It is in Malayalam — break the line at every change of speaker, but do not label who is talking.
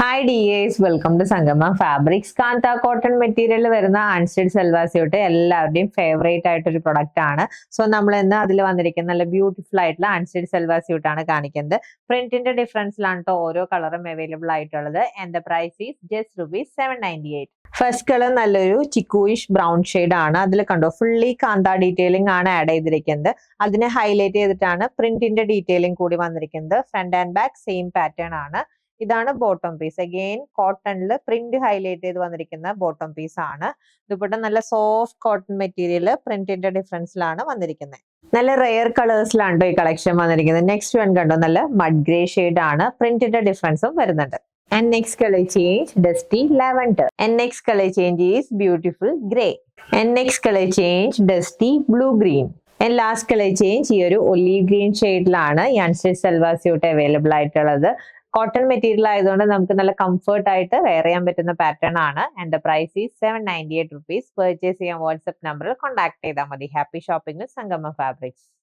ഹായ് ഡിയേഴ്സ്, വെൽക്കം ടു സംഗമ ഫാബ്രിക്സ്. കാന്ത കോട്ടൺ മെറ്റീരിയൽ വരുന്ന അൺസ്റ്റിച്ച് സൽവാർ സ്യൂട്ട് എല്ലാവരുടെയും ഫേവറേറ്റ് ആയിട്ടൊരു പ്രൊഡക്റ്റ് ആണ്. സോ നമ്മൾ ഇന്ന് അതിൽ വന്നിരിക്കുന്ന നല്ല ബ്യൂട്ടിഫുൾ ആയിട്ടുള്ള അൺസ്റ്റിച്ച് സൽവാർ സ്യൂട്ട് ആണ് കാണിക്കുന്നത്. പ്രിന്റിന്റെ ഡിഫറൻസിലാണ് കേട്ടോ ഓരോ കളറും അവൈലബിൾ ആയിട്ടുള്ളത്. And the price is just ₹798. First colour നല്ലൊരു ചിക്കൂയിഷ് ബ്രൗൺ ഷെയ്ഡ് ആണ്. അതിൽ കണ്ടോ ഫുള്ളി കാന്ത ഡീറ്റെയിലിംഗ് ആണ് ആഡ് ചെയ്തിരിക്കുന്നത്. അതിനെ ഹൈലൈറ്റ് ചെയ്തിട്ടാണ് പ്രിന്റിന്റെ ഡീറ്റെയിലിംഗ് കൂടി വന്നിരിക്കുന്നത്. Front and back same pattern ആണ്. ഇതാണ് ബോട്ടം പീസ്. അഗെയിൻ കോട്ടണിൽ പ്രിന്റ് ഹൈലൈറ്റ് ചെയ്ത് വന്നിരിക്കുന്ന ബോട്ടം പീസ് ആണ്. ദുപ്പട്ട നല്ല സോഫ്റ്റ് കോട്ടൺ മെറ്റീരിയൽ പ്രിന്റിന്റെ ഡിഫറൻസിലാണ് വന്നിരിക്കുന്നത്. നല്ല റെയർ കളേഴ്സിലാണ് ഈ കളക്ഷൻ വന്നിരിക്കുന്നത്. നെക്സ്റ്റ് വൺ കണ്ടോ നല്ല മഡ് ഗ്രേ ഷെയ്ഡ് ആണ്. പ്രിന്റിന്റെ ഡിഫറൻസും വരുന്നുണ്ട്. And next color change dusty lavender. And next color change is beautiful gray. And next color change dusty blue green. And last color change ഈ ഒരു ഒലീവ് ഗ്രീൻ ഷെയ്ഡിലാണ് ഈ അൺസ്റ്റിച്ച് സൽവാർ സ്യൂട്ട് അവൈലബിൾ ആയിട്ടുള്ളത്. കോട്ടൺ മെറ്റീരിയൽ ആയതുകൊണ്ട് നമുക്ക് നല്ല കംഫർട്ട് ആയിട്ട് വെയർ ചെയ്യാൻ പറ്റുന്ന പാറ്റേൺ ആണ്. And the price is ₹798. Purchase ചെയ്യാൻ വാട്സ്ആപ്പ് നമ്പറിൽ കോൺടാക്ട് ചെയ്താൽ മതി. ഹാപ്പി ഷോപ്പിംഗ് വിത്ത് സംഗമ ഫാബ്രിക്സ്.